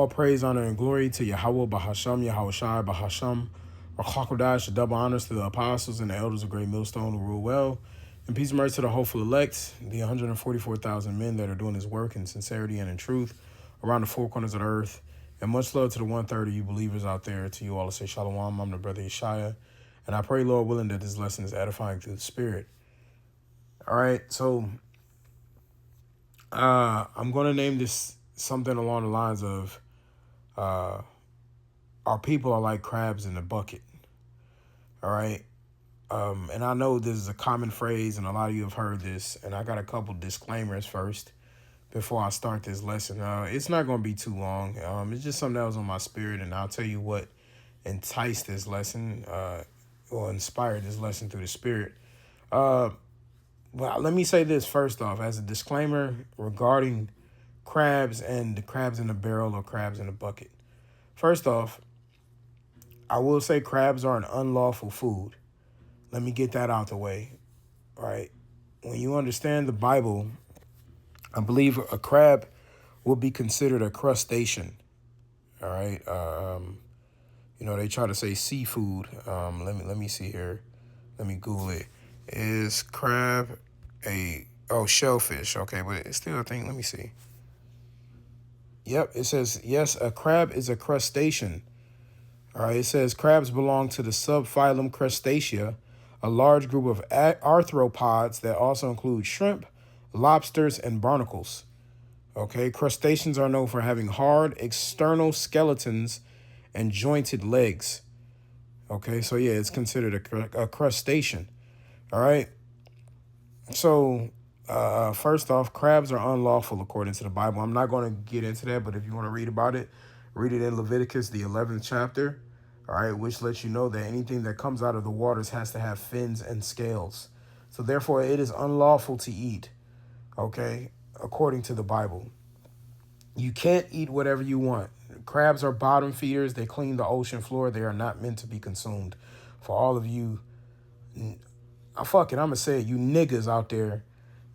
All praise, honor, and glory to Yahweh Bahasham, Yahweh Shai Bahasham, Rachakodash, the double honors to the apostles and the elders of Great Millstone who rule well. And peace and mercy to the hopeful elect, the 144,000 men that are doing his work in sincerity and in truth around the four corners of the earth. And much love to the 130 you believers out there. To you all, I say Shalom. I'm the brother Yeshaya. And I pray, Lord willing, that this lesson is edifying through the Spirit. All right, so I'm going to name this something along the lines of our people are like crabs in a bucket. All right. And I know this is a common phrase and a lot of you have heard this. And I got a couple disclaimers first before I start this lesson. It's not going to be too long. It's just something that was on my spirit. And I'll tell you what enticed this lesson or inspired this lesson through the Spirit. Well, let me say this first off as a disclaimer regarding crabs and the crabs in a barrel or crabs in a bucket. First off, I will say crabs are an unlawful food. Let me get that out the way, right? When you understand the Bible, I believe a crab will be considered a crustacean, all right? They try to say seafood. Let me see here. Let me Google it. Is crab shellfish? Okay, but it's still a thing. Let me see. Yep, it says, yes, a crab is a crustacean. All right, it says crabs belong to the subphylum Crustacea, a large group of arthropods that also include shrimp, lobsters, and barnacles. Okay, crustaceans are known for having hard external skeletons and jointed legs. Okay, so yeah, it's considered a crustacean. All right, so first off, crabs are unlawful according to the Bible. I'm not going to get into that, but if you want to read about it, read it in Leviticus, the 11th chapter, all right, which lets you know that anything that comes out of the waters has to have fins and scales. So therefore, it is unlawful to eat, okay, according to the Bible. You can't eat whatever you want. Crabs are bottom feeders. They clean the ocean floor. They are not meant to be consumed. For all of you, I'm going to say it, you niggas out there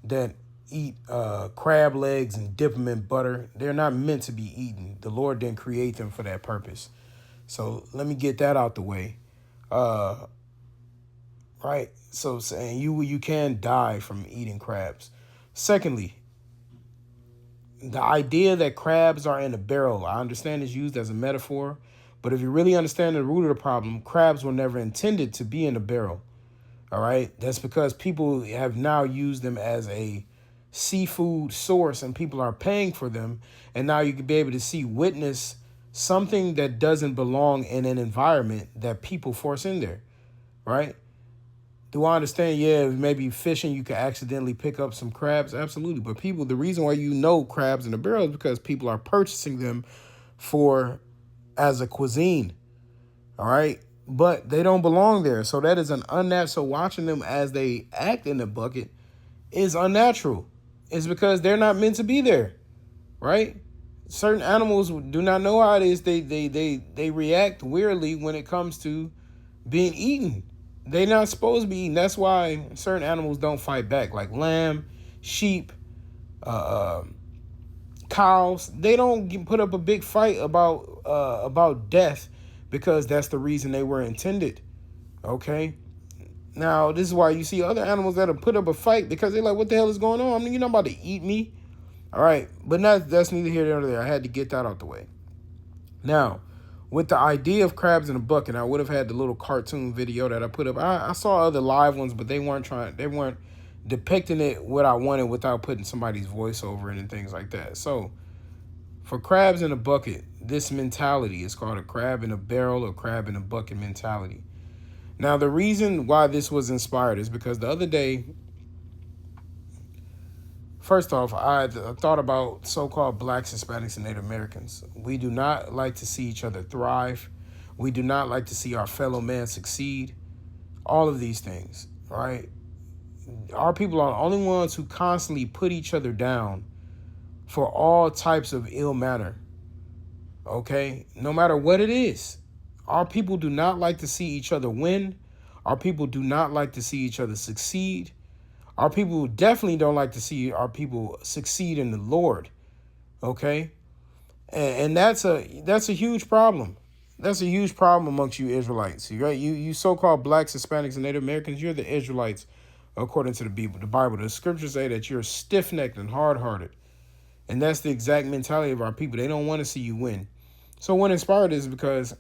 that eat crab legs and dip them in butter, they're not meant to be eaten. The Lord didn't create them for that purpose. So let me get that out the way. Right. So saying you can die from eating crabs. Secondly, the idea that crabs are in a barrel, I understand it's used as a metaphor, but if you really understand the root of the problem, crabs were never intended to be in a barrel. All right. That's because people have now used them as a seafood source and people are paying for them. And now you can be able to witness something that doesn't belong in an environment that people force in there. Right. Do I understand? Yeah, maybe fishing, you could accidentally pick up some crabs. Absolutely. But the reason why crabs in a barrel is because people are purchasing them as a cuisine. All right. But they don't belong there. So that is an unnatural. So watching them as they act in the bucket is unnatural. It's because they're not meant to be there. Right. Certain animals do not know how it is. They react weirdly when it comes to being eaten. They're not supposed to be eaten. That's why certain animals don't fight back, like lamb, sheep, cows. They don't put up a big fight about death because that's the reason they were intended. Okay. Now, this is why you see other animals that have put up a fight because they're like, what the hell is going on? I mean, you're not about to eat me. All right. But that's neither here nor there. I had to get that out the way. Now, with the idea of crabs in a bucket, I would have had the little cartoon video that I put up. I saw other live ones, but they weren't depicting it what I wanted without putting somebody's voice over it and things like that. So for crabs in a bucket, this mentality is called a crab in a barrel or crab in a bucket mentality. Now, the reason why this was inspired is because the other day, first off, I thought about so-called blacks, Hispanics, and Native Americans. We do not like to see each other thrive. We do not like to see our fellow man succeed. All of these things, right? Our people are the only ones who constantly put each other down for all types of ill manner, okay? No matter what it is. Our people do not like to see each other win. Our people do not like to see each other succeed. Our people definitely don't like to see our people succeed in the Lord, okay? And that's a huge problem. That's a huge problem amongst you Israelites. Right? You so-called blacks, Hispanics, and Native Americans, you're the Israelites according to the Bible. The Bible, the scriptures say that you're stiff-necked and hard-hearted. And that's the exact mentality of our people. They don't want to see you win. So what inspired this is because,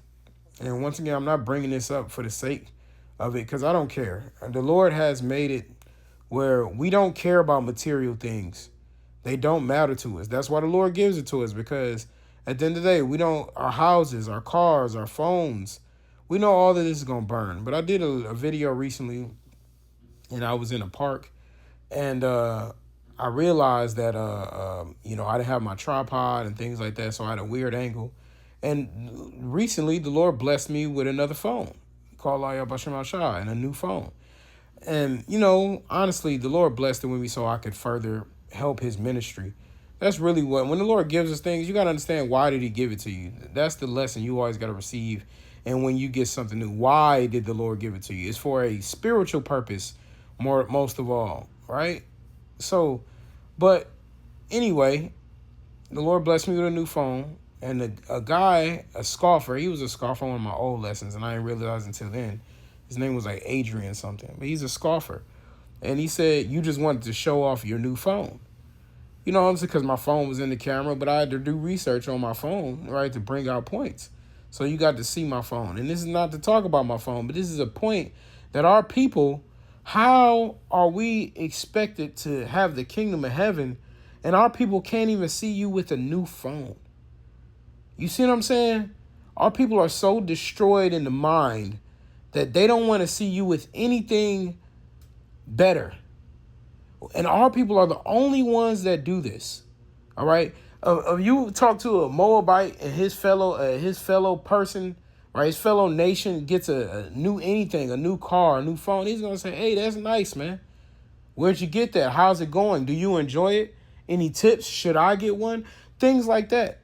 and once again, I'm not bringing this up for the sake of it because I don't care. The Lord has made it where we don't care about material things. They don't matter to us. That's why the Lord gives it to us, because at the end of the day, we don't, our houses, our cars, our phones, we know all of this is going to burn. But I did a video recently, and I was in a park, and I realized that, I didn't have my tripod and things like that, so I had a weird angle. And recently, the Lord blessed me with another phone, called Yahweh Bashem Al-Shai, and a new phone. And, honestly, the Lord blessed it with me so I could further help his ministry. That's really when the Lord gives us things, you got to understand, why did he give it to you? That's the lesson you always got to receive. And when you get something new, why did the Lord give it to you? It's for a spiritual purpose, most of all, right? So, but anyway, the Lord blessed me with a new phone. And a guy, a scoffer, he was a scoffer on one of my old lessons, and I didn't realize until then. His name was like Adrian something, but he's a scoffer. And he said, you just wanted to show off your new phone. You know what I'm saying? Because my phone was in the camera, but I had to do research on my phone, right, to bring out points. So you got to see my phone. And this is not to talk about my phone, but this is a point that our people, how are we expected to have the kingdom of heaven, and our people can't even see you with a new phone? You see what I'm saying? Our people are so destroyed in the mind that they don't want to see you with anything better. And our people are the only ones that do this. All right. If you talk to a Moabite and his fellow person, right, his fellow nation gets a new anything, a new car, a new phone, he's gonna say, hey, that's nice, man. Where'd you get that? How's it going? Do you enjoy it? Any tips? Should I get one? Things like that.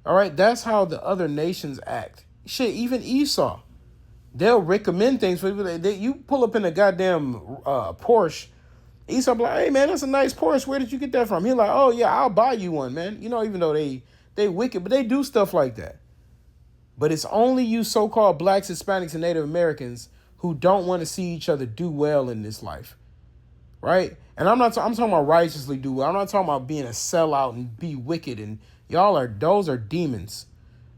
All right. That's how the other nations act. Shit, even Esau. They'll recommend things for people. You pull up in a goddamn Porsche. Esau be like, hey, man, that's a nice Porsche. Where did you get that from? He's like, oh, yeah, I'll buy you one, man. Even though they wicked, but they do stuff like that. But it's only you so-called blacks, Hispanics, and Native Americans who don't want to see each other do well in this life, right? And I'm talking about righteously do well. I'm not talking about being a sellout and be wicked. And those are demons,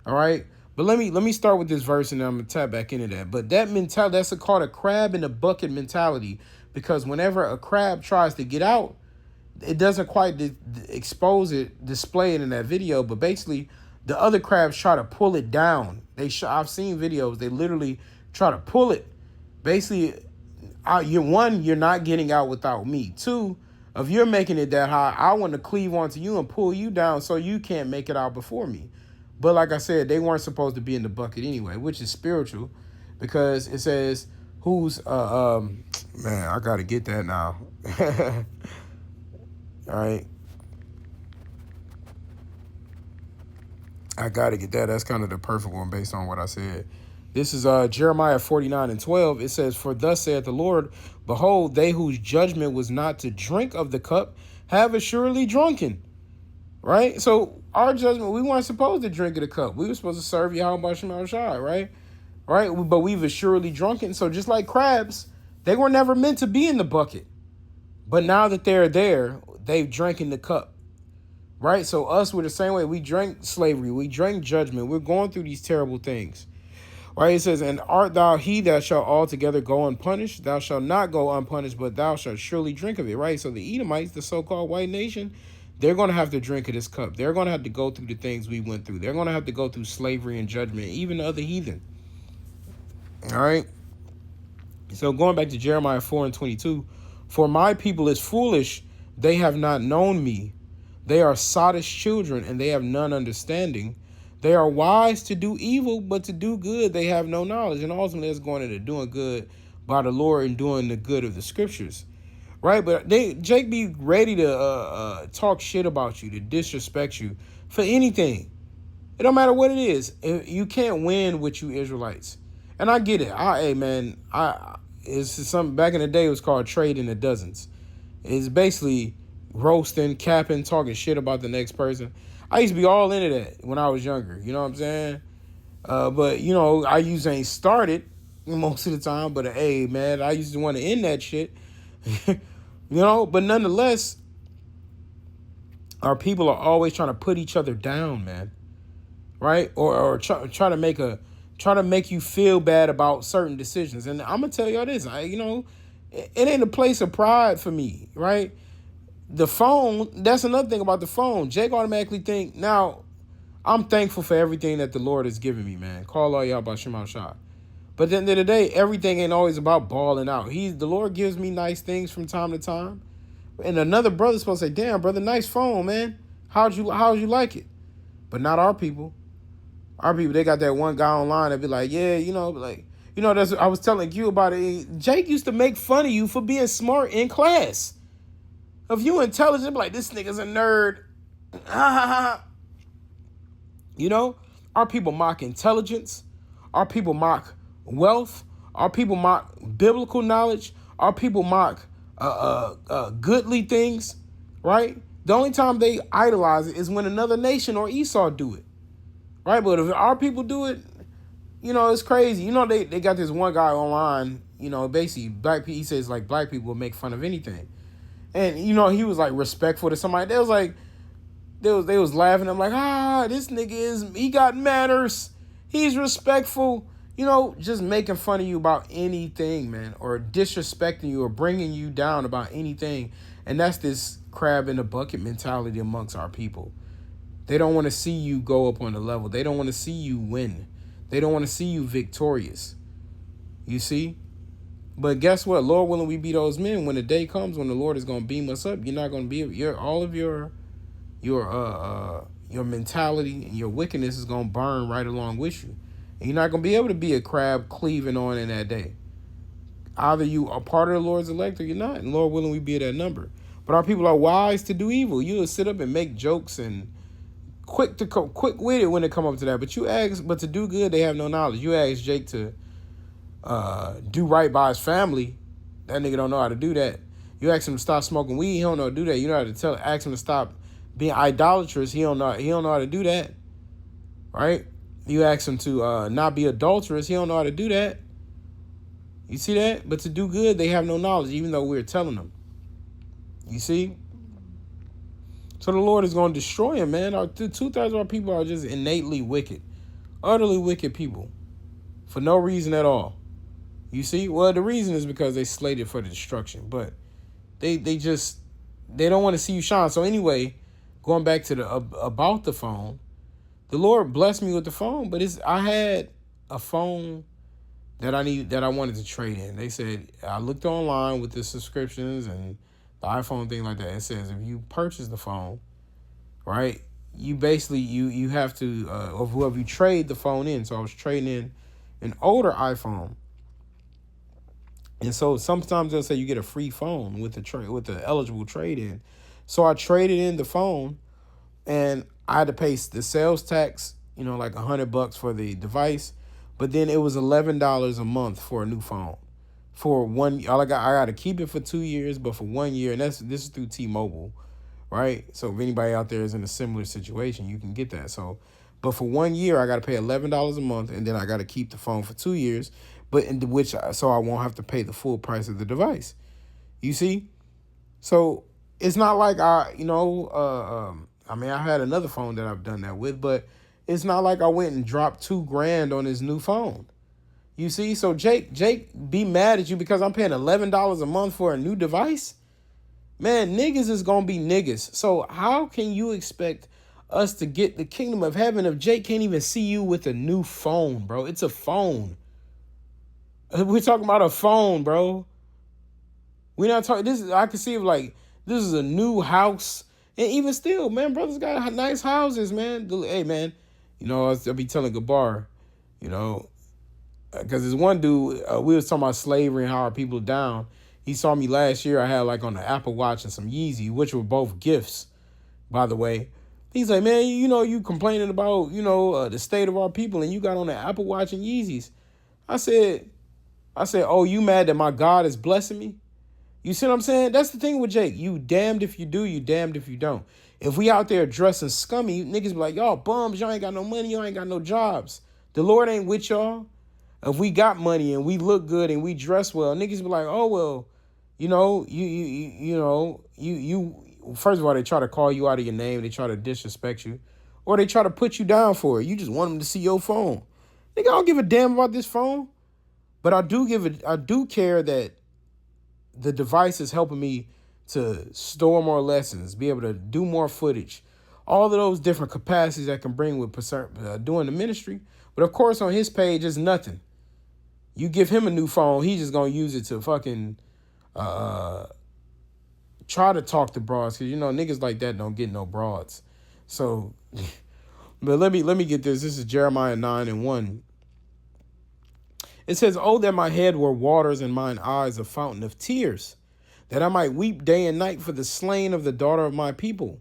all right? But let me start with this verse, and then I'm going to tap back into that. But that mentality, that's called a crab in a bucket mentality, because whenever a crab tries to get out, it doesn't quite display it in that video, but basically the other crabs try to pull it down. I've seen videos, they literally try to pull it. Basically, you're not getting out without me. Two, if you're making it that high, I want to cleave onto you and pull you down so you can't make it out before me. But like I said, they weren't supposed to be in the bucket anyway, which is spiritual, because it says who's man, I gotta get that now. All right, I gotta get that. That's kind of the perfect one based on what I said. This is Jeremiah 49:12. It says, for thus saith the Lord, behold, they whose judgment was not to drink of the cup have assuredly drunken. Right? So our judgment, we weren't supposed to drink of the cup. We were supposed to serve Yahweh Bashem Al-Shai, right? Right? But we've assuredly drunken. So just like crabs, they were never meant to be in the bucket. But now that they're there, they've drank in the cup. Right? So us, we're the same way. We drank slavery. We drank judgment. We're going through these terrible things. Right? It says, and art thou he that shall altogether go unpunished? Thou shalt not go unpunished, but thou shalt surely drink of it. Right? So the Edomites, the so-called white nation, they're going to have to drink of this cup. They're going to have to go through the things we went through. They're going to have to go through slavery and judgment, even the other heathen. All right? So going back to Jeremiah 4:22, for my people is foolish, they have not known me. They are sottish children, and they have none understanding. They are wise to do evil, but to do good they have no knowledge. And ultimately it's going into doing good by the Lord and doing the good of the scriptures. Right, but Jake be ready to talk shit about you, to disrespect you for anything. It don't matter what it is. You can't win with you Israelites, and I get it. It's something back in the day. It was called trading the dozens. It's basically roasting, capping, talking shit about the next person. I used to be all into that when I was younger. You know what I'm saying? But, you know, I usually ain't started most of the time. But, hey, man, I used to want to end that shit. You know? But nonetheless, our people are always trying to put each other down, man. Right? Or try to make you feel bad about certain decisions. And I'm going to tell y'all this. It ain't a place of pride for me, right? The phone, that's another thing about the phone. Jake automatically think, now, I'm thankful for everything that the Lord has given me, man. Call all y'all about Shema Shah. But at the end of the day, everything ain't always about balling out. The Lord gives me nice things from time to time. And another brother's supposed to say, damn, brother, nice phone, man. How'd you like it? But not our people. Our people, they got that one guy online that be like, yeah, that's I was telling you about it. Jake used to make fun of you for being smart in class. If you intelligent, be like, this nigga's a nerd. You know, our people mock intelligence. Our people mock wealth. Our people mock biblical knowledge. Our people mock goodly things, right? The only time they idolize it is when another nation or Esau do it, right? But if our people do it, you know, it's crazy. You know, they got this one guy online, you know, basically black people, he says like black people will make fun of anything. And, you know, he was like respectful to somebody. They was like, they was laughing. I'm like, this nigga he got manners. He's respectful. You know, just making fun of you about anything, man, or disrespecting you or bringing you down about anything. And that's this crab in the bucket mentality amongst our people. They don't want to see you go up on the level. They don't want to see you win. They don't want to see you victorious. You see? But guess what? Lord willing, we be those men. When the day comes when the Lord is going to beam us up, you're not going to be all of your mentality and your wickedness is going to burn right along with you. And you're not going to be able to be a crab cleaving on in that day. Either you are part of the Lord's elect or you're not. And Lord willing, we be at that number. But our people are wise to do evil. You'll sit up and make jokes and quick with it when it come up to that. But to do good, they have no knowledge. You ask Jake to do right by his family, that nigga don't know how to do that. You ask him to stop smoking weed, he don't know how to do that. You know how to ask him to stop being idolatrous, he don't know how to do that. Right? You ask him to not be adulterous, he don't know how to do that. You see that? But to do good, they have no knowledge, even though we're telling them. You see? So the Lord is going to destroy him, man. 2/3 of our people are just innately wicked. Utterly wicked people. For no reason at all. You see? Well, the reason is because they slated for the destruction. But they don't want to see you shine. So anyway, going back to about the phone, the Lord blessed me with the phone, but I had a phone that I wanted to trade in. They said, I looked online with the subscriptions and the iPhone thing like that. It says if you purchase the phone, right, you basically you have to or whoever you trade the phone in. So I was trading in an older iPhone. And so sometimes they'll say you get a free phone with the eligible trade in. So I traded in the phone and I had to pay the sales tax, you know, like $100 for the device. But then it was $11 a month for a new phone. For one, I got to keep it for 2 years, but for 1 year, and this is through T-Mobile, right? So if anybody out there is in a similar situation, you can get that. So, but for 1 year, I got to pay $11 a month, and then I got to keep the phone for 2 years, so I won't have to pay the full price of the device. You see? So it's not like I had another phone that I've done that with, but it's not like I went and dropped $2,000 on his new phone. You see? So Jake be mad at you because I'm paying $11 a month for a new device? Man, niggas is going to be niggas. So how can you expect us to get the kingdom of heaven if Jake can't even see you with a new phone, bro? It's a phone. We're talking about a phone, bro. We're not talking. I can see it like this is a new house. And even still, man, brothers got nice houses, man. Hey, man, you know, I'll be telling Gabar, you know, because there's one dude, we was talking about slavery and how our people down. He saw me last year. I had like on the Apple Watch and some Yeezy, which were both gifts, by the way. He's like, man, you know, you complaining about, you know, the state of our people and you got on the Apple Watch and Yeezys. I said, oh, you mad that my God is blessing me? You see what I'm saying? That's the thing with Jake. You damned if you do, you damned if you don't. If we out there dressing scummy, niggas be like, y'all bums, y'all ain't got no money, y'all ain't got no jobs. The Lord ain't with y'all. If we got money and we look good and we dress well, niggas be like, oh well, you first of all, they try to call you out of your name, they try to disrespect you, or they try to put you down for it. You just want them to see your phone. Nigga, I don't give a damn about this phone. But I do care that the device is helping me to store more lessons, be able to do more footage, all of those different capacities I can bring with doing the ministry. But of course, on his page, it's nothing. You give him a new phone, he's just gonna use it to fucking try to talk to broads, because niggas like that don't get no broads. So, but let me get this. This is Jeremiah 9:1. It says, "Oh, that my head were waters and mine eyes a fountain of tears, that I might weep day and night for the slain of the daughter of my people.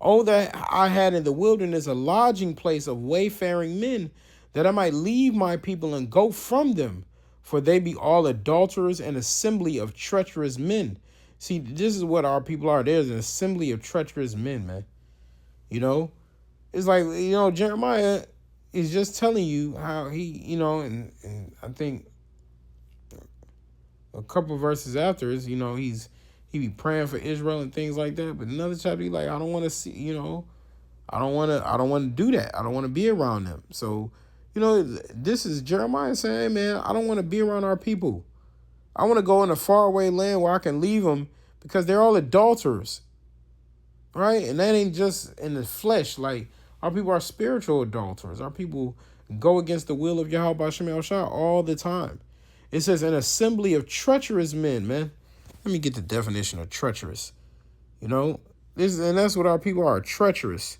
Oh, that I had in the wilderness a lodging place of wayfaring men, that I might leave my people and go from them, for they be all adulterers, and assembly of treacherous men." See, this is what our people are. There's an assembly of treacherous men, man. It's like, Jeremiah is just telling you how he, and I think a couple verses after is, he be praying for Israel and things like that. But another chapter, he like, I don't want to see, I don't want to do that. I don't want to be around them. So, this is Jeremiah saying, hey, man, I don't want to be around our people. I want to go in a faraway land where I can leave them, because they're all adulterers, right? And that ain't just in the flesh. Like, our people are spiritual adulterers. Our people go against the will of Yahweh B'Shem Yahushua all the time. It says an assembly of treacherous men, man. Let me get the definition of treacherous. And that's what our people are, treacherous.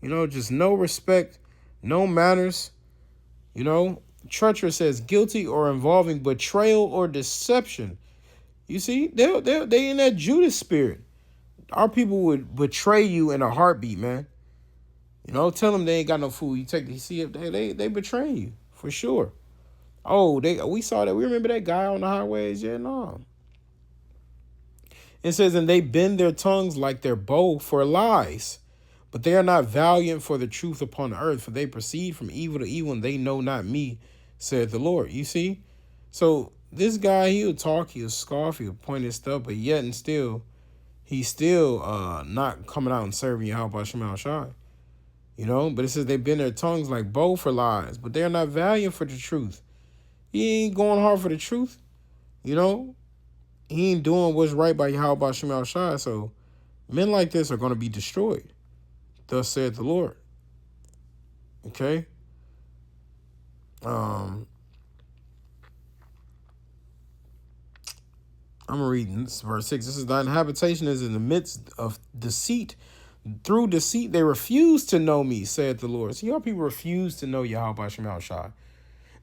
Just no respect, no manners. Treacherous says guilty or involving betrayal or deception. You see, they in that Judas spirit. Our people would betray you in a heartbeat, man. Tell them they ain't got no food. You see if they betraying you for sure. Oh, we saw that. We remember that guy on the highways. Yeah, no. It says, and they bend their tongues like their bow for lies, but they are not valiant for the truth upon the earth, for they proceed from evil to evil, and they know not me, said the Lord. You see? So this guy, he'll talk, he'll scoff, he'll point his stuff, but yet and still, he's still not coming out and serving Yahweh Shema Shai. But it says they bend their tongues like bow for lies, but they're not valiant for the truth. He ain't going hard for the truth. He ain't doing what's right by Yahweh Shema Shai. So men like this are going to be destroyed. Thus said the Lord. Okay? I'm going to read verse 6. This is, thine habitation is in the midst of deceit. Through deceit they refuse to know me, said the Lord. See, y'all people refuse to know Yahweh Shema Shai.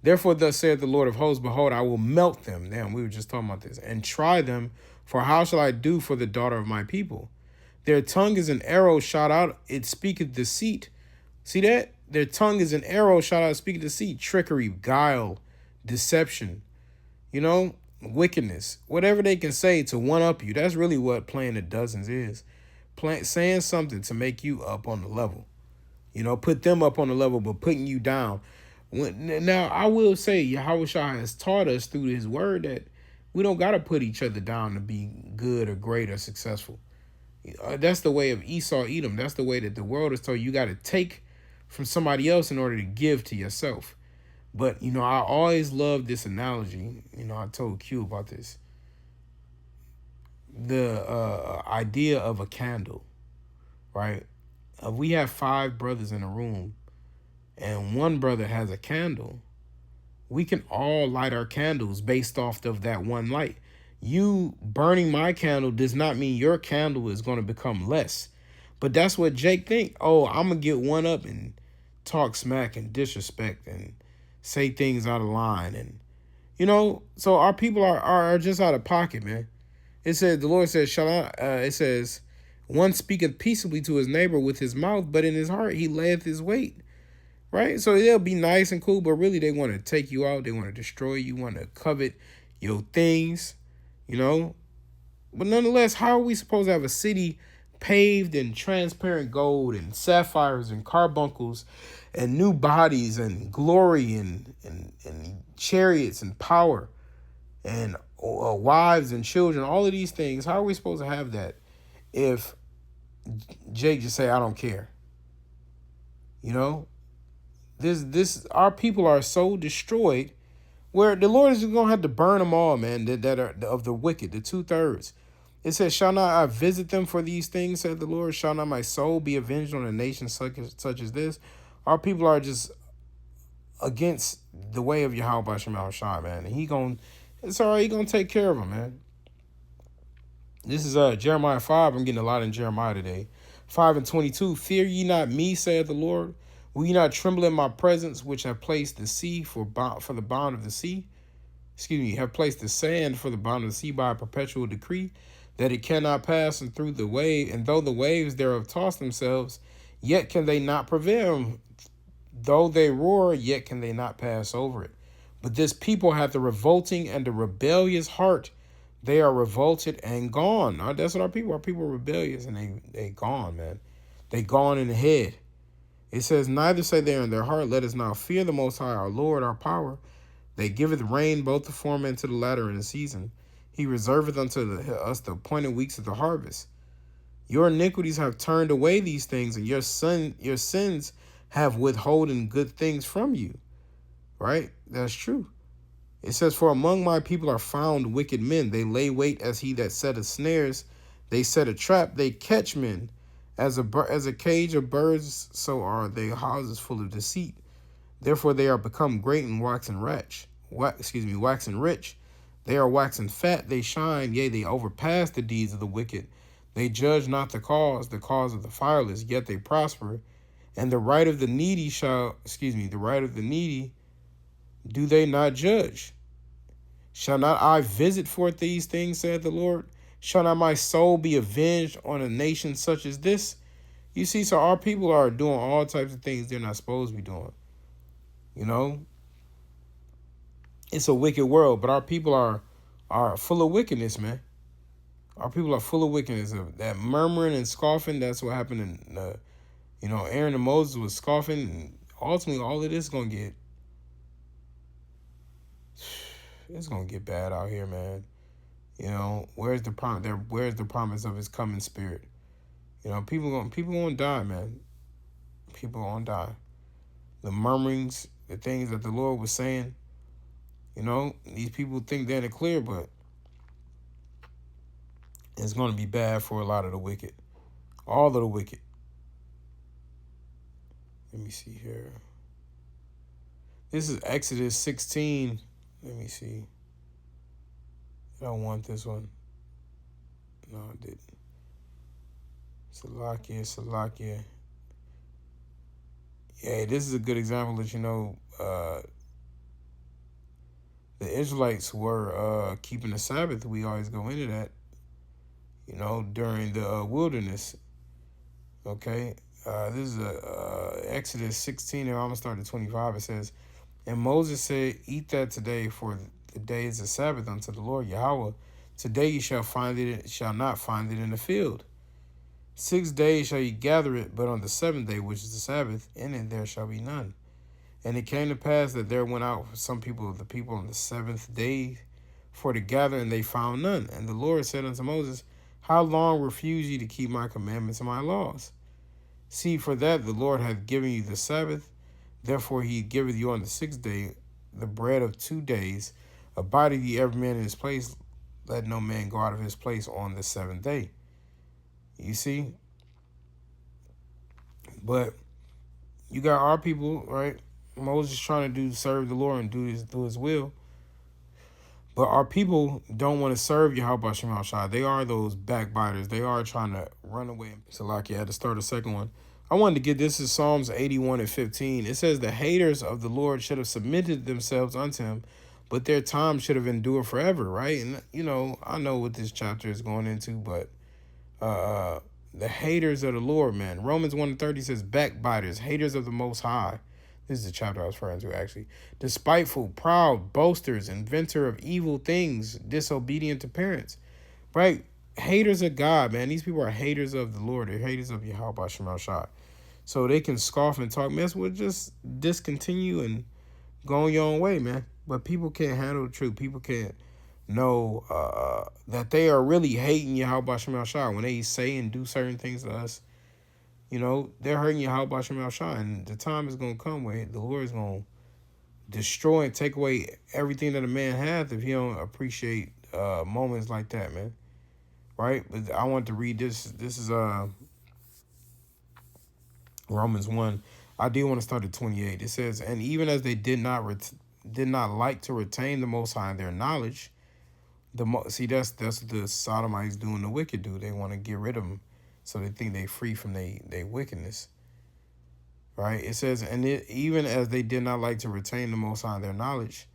Therefore, thus said the Lord of hosts, behold, I will melt them. Damn, we were just talking about this. And try them, for how shall I do for the daughter of my people? Their tongue is an arrow shot out, it speaketh deceit. See that? Their tongue is an arrow shot out, it speaketh deceit, trickery, guile, deception, wickedness. Whatever they can say to one-up you, that's really what playing the dozens is. Saying something to make you up on the level. Put them up on the level, but putting you down. Now, I will say, Yahweh Shai has taught us through his word that we don't got to put each other down to be good or great or successful. That's the way of Esau, Edom. That's the way that the world is told you got to take from somebody else in order to give to yourself. But, I always love this analogy. I told Q about this. The idea of a candle, right? We have 5 brothers in a room and one brother has a candle. We can all light our candles based off of that one light. You burning my candle does not mean your candle is going to become less. But that's what Jake think. Oh, I'm going to get one up and talk smack and disrespect and say things out of line. And, so our people are just out of pocket, man. It says, the Lord says, it says, one speaketh peaceably to his neighbor with his mouth, but in his heart he layeth his weight. Right? So they'll be nice and cool, but really they want to take you out. They want to destroy you, want to covet your things, But nonetheless, how are we supposed to have a city paved in transparent gold and sapphires and carbuncles and new bodies and glory and chariots and power and wives and children, all of these things. How are we supposed to have that if Jake just say, I don't care? You know, our people are so destroyed where the Lord is going to have to burn them all, man, that are of the wicked, the 2/3. It says, shall not I visit them for these things, said the Lord? Shall not my soul be avenged on a nation such as this? Our people are just against the way of Yahweh Shema Shai, man. And it's all right, he going to take care of them, man. This is Jeremiah 5. I'm getting a lot in Jeremiah today. 5:22. Fear ye not me, saith the Lord. Will ye not tremble in my presence, which have placed the sea for the bound of the sea? Have placed the sand for the bound of the sea by a perpetual decree, that it cannot pass and through the wave, and though the waves thereof toss themselves, yet can they not prevail. Though they roar, yet can they not pass over it. But this people hath the revolting and the rebellious heart. They are revolted and gone. That's what our people are. People are rebellious and they gone, man. They gone in the head. It says, neither say they in their heart, let us now fear the Most High, our Lord, our power. They giveth rain both to form and to the latter in the season. He reserveth unto us the appointed weeks of the harvest. Your iniquities have turned away these things, and your sins have withholden good things from you. Right? That's true. It says, for among my people are found wicked men. They lay wait as he that setteth snares. They set a trap. They catch men. As a cage of birds, so are they houses full of deceit. Therefore they are become great and waxen rich. Waxen rich. They are waxen fat. They shine. Yea, they overpass the deeds of the wicked. They judge not the cause of the fireless. Yet they prosper. And the right of the needy do they not judge? Shall not I visit forth these things, saith the Lord? Shall not my soul be avenged on a nation such as this? You see, so our people are doing all types of things they're not supposed to be doing. You know? It's a wicked world, but our people are full of wickedness, man. Our people are full of wickedness. That murmuring and scoffing, that's what happened in, Aaron and Moses was scoffing. And ultimately, all of this is going to get, it's going to get bad out here, man. Where's the promise of his coming spirit? People gonna die, man. People gonna die. The murmurings, the things that the Lord was saying, these people think they're in the clear, but it's gonna be bad for a lot of the wicked. All of the wicked. Let me see here. This is Exodus 16. Let me see. I don't want this one. No, I didn't. Salakia. Yeah, this is a good example that, the Israelites were keeping the Sabbath. We always go into that, during the wilderness. Okay. This is Exodus 16, and I'm going to start at 25. It says, and Moses said, eat that today, for the day is a Sabbath unto the Lord Yahweh. Today you shall not find it in the field. 6 days shall ye gather it, but on the 7th day, which is the Sabbath, in it there shall be none. And it came to pass that there went out some people of the people on the 7th day for to gather, and they found none. And the Lord said unto Moses, how long refuse ye to keep my commandments and my laws? See, for that the Lord hath given you the Sabbath, therefore he giveth you on the 6th day the bread of 2 days. Abide ye every man in his place, let no man go out of his place on the 7th day. You see? But you got our people, right? Moses trying to serve the Lord and do his will. But our people don't want to serve Yahweh Shem Shai. They are those backbiters. They are trying to run away. So like you had to start a second one. I wanted to get this is Psalms 81:15. It says the haters of the Lord should have submitted themselves unto him, but their time should have endured forever, right? And I know what this chapter is going into, but the haters of the Lord, man. Romans 1:30 says backbiters, haters of the Most High. This is the chapter I was referring to, actually. Despiteful, proud, boasters, inventor of evil things, disobedient to parents. Right? haters of God, man. These people are haters of the Lord. They're haters of Yahweh Shema Shai. So they can scoff and talk mess. Well, just discontinue and go on your own way, man. But people can't handle the truth. People can't know that they are really hating Yahweh Shema Shai when they say and do certain things to us. You know, they're hurting Yahweh Shema Shai. And the time is going to come where the Lord is going to destroy and take away everything that a man has if he don't appreciate moments like that, man. Right? But I want to read this. This is Romans 1. I do want to start at 28. It says, and even as they did not like to retain the Most High in their knowledge, see that's what the Sodomites do and the wicked do. They want to get rid of them, so they think they free from their wickedness. Right? It says, even as they did not like to retain the Most High in their knowledge,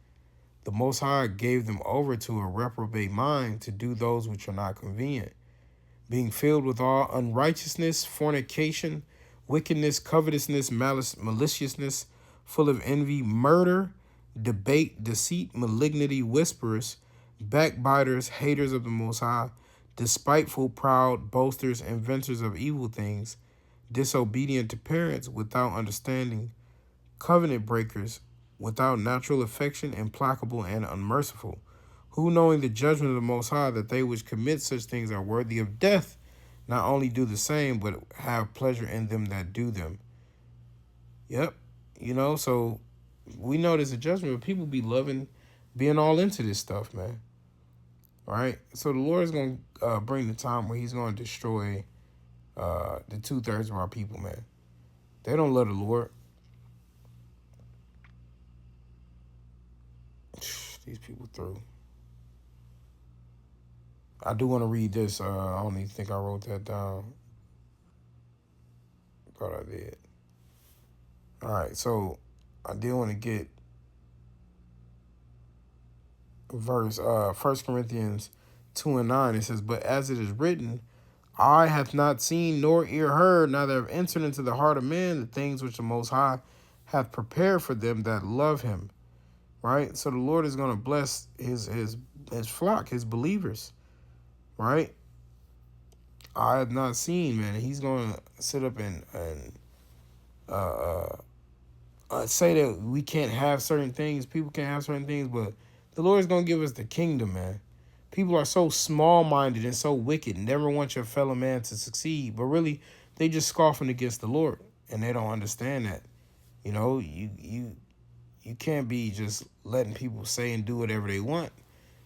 the Most High gave them over to a reprobate mind to do those which are not convenient, being filled with all unrighteousness, fornication, wickedness, covetousness, malice, maliciousness, full of envy, murder, debate, deceit, malignity, whisperers, backbiters, haters of the Most High, despiteful, proud, boasters, inventors of evil things, disobedient to parents, without understanding, covenant breakers, without natural affection, implacable and unmerciful, who knowing the judgment of the Most High, that they which commit such things are worthy of death, not only do the same, but have pleasure in them that do them. Yep. You know, so we know there's a judgment, but people be loving being all into this stuff, man. All right? So the Lord is going to bring the time where he's going to destroy the 2/3 of our people, man. They don't love the Lord. These people through. I do want to read this. I don't even think I wrote that down. Thought I did. All right, so I did want to get verse 1 Corinthians 2:9. It says, but as it is written, eye hath not seen nor ear heard, neither have entered into the heart of man the things which the Most High hath prepared for them that love him. Right? So the Lord is going to bless his flock, his believers. Right? I have not seen, man. He's going to sit up and say that we can't have certain things. People can't have certain things, but the Lord is going to give us the kingdom, man. People are so small-minded and so wicked, never want your fellow man to succeed, but really they just scoffing against the Lord, and they don't understand that. You know, you can't be just letting people say and do whatever they want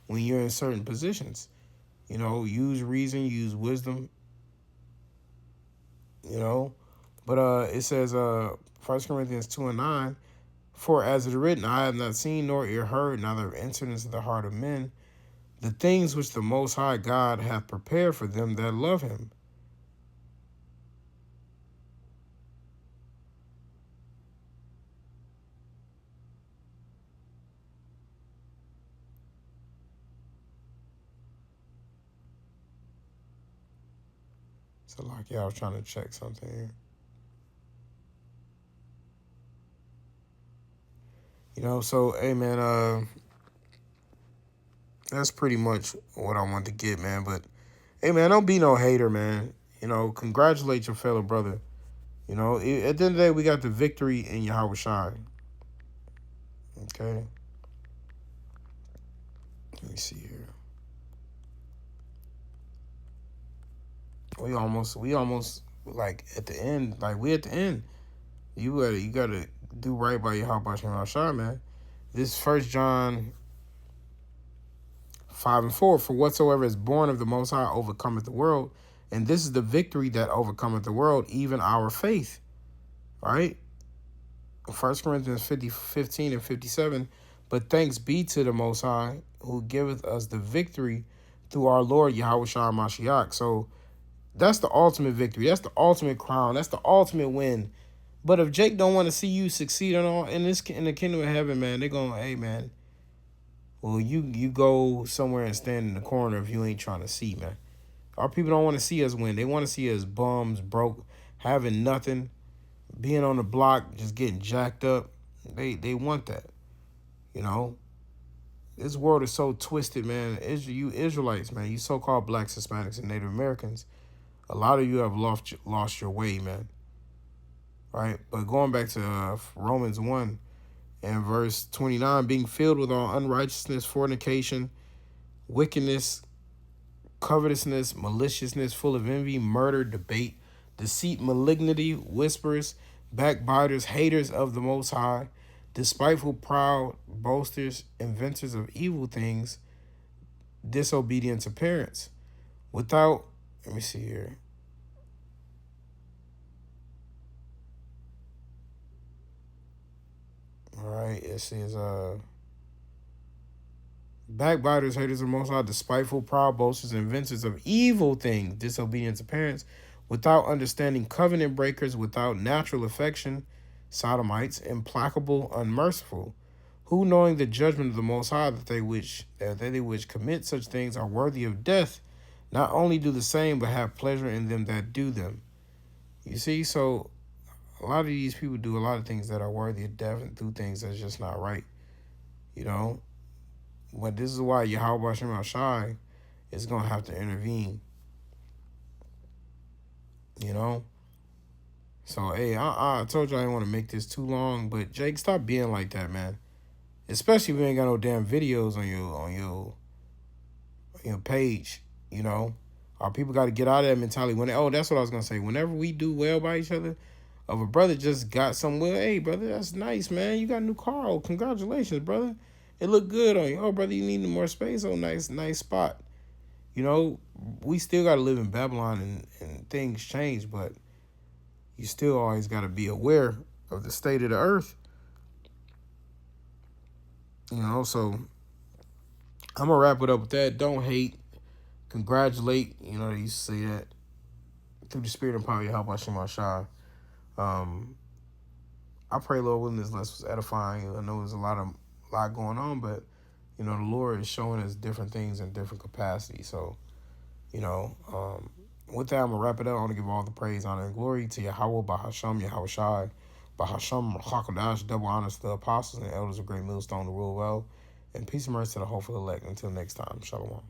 when you're in certain positions. You know, use reason, use wisdom. You know, but it says 1 Corinthians 2:9, for as it is written, I have not seen nor ear heard, neither have entered into the heart of men the things which the Most High God hath prepared for them that love him. So like, yeah, I was trying to check something here. You know, so hey man, that's pretty much what I wanted to get, man. But hey man, don't be no hater, man. You know, congratulate your fellow brother. You know, at the end of the day, we got the victory in Yahweh Shai. Okay. Let me see here. We almost like at the end, like we at the end. You gotta do right by Yahweh Shai, man. This 1 John 5:4, for whatsoever is born of the Most High overcometh the world, and this is the victory that overcometh the world, even our faith. Right? 1 Corinthians 15 and 57, but thanks be to the Most High, who giveth us the victory through our Lord Yahweh Shai Mashiach. So that's the ultimate victory. That's the ultimate crown. That's the ultimate win. But if Jake don't want to see you succeed in the kingdom of heaven, man, they're going, hey, man, well, you go somewhere and stand in the corner if you ain't trying to see, man. Our people don't want to see us win. They want to see us bums, broke, having nothing, being on the block, just getting jacked up. They want that, you know. This world is so twisted, man. You Israelites, man, you so-called blacks, Hispanics, and Native Americans, a lot of you have lost your way, man. Right? But going back to Romans 1 and verse 29, being filled with all unrighteousness, fornication, wickedness, covetousness, maliciousness, full of envy, murder, debate, deceit, malignity, whisperers, backbiters, haters of the Most High, despiteful, proud, boasters, inventors of evil things, disobedient to parents, without, let me see here. All right, it says, backbiters, haters of the Most High, despiteful, proud, boasters, inventors of evil things, disobedient to parents, without understanding, covenant breakers, without natural affection, sodomites, implacable, unmerciful, who knowing the judgment of the Most High that they which commit such things are worthy of death, not only do the same but have pleasure in them that do them. You see, so a lot of these people do a lot of things that are worthy of death and do things that's just not right. You know, but this is why Yahweh Shem Shai is gonna have to intervene. You know. So hey, I told you I didn't want to make this too long, but Jake, stop being like that, man. Especially if you ain't got no damn videos on your page. You know, our people got to get out of that mentality. That's what I was gonna say. Whenever we do well by each other, if a brother just got some well, hey brother, that's nice, man. You got a new car. Oh, congratulations, brother. It looked good on you. Oh, brother, you need more space. Oh, nice spot. You know, we still got to live in Babylon and things change, but you still always got to be aware of the state of the earth. You know, so I'm going to wrap it up with that. Don't hate. Congratulate. You know, they used to say that. Through the spirit and power of Yahweh Shem Shai. I pray, Lord willing, this lesson was edifying. I know there's a lot going on, but, you know, the Lord is showing us different things in different capacities. So, you know, with that, I'm going to wrap it up. I want to give all the praise, honor, and glory to Yahweh, Bahasham, Yahweh Shai, Bahasham, Hakodash, double honors to the apostles and elders of Great Millstone to rule well, and peace and mercy to the hopeful elect. Until next time, Shalom.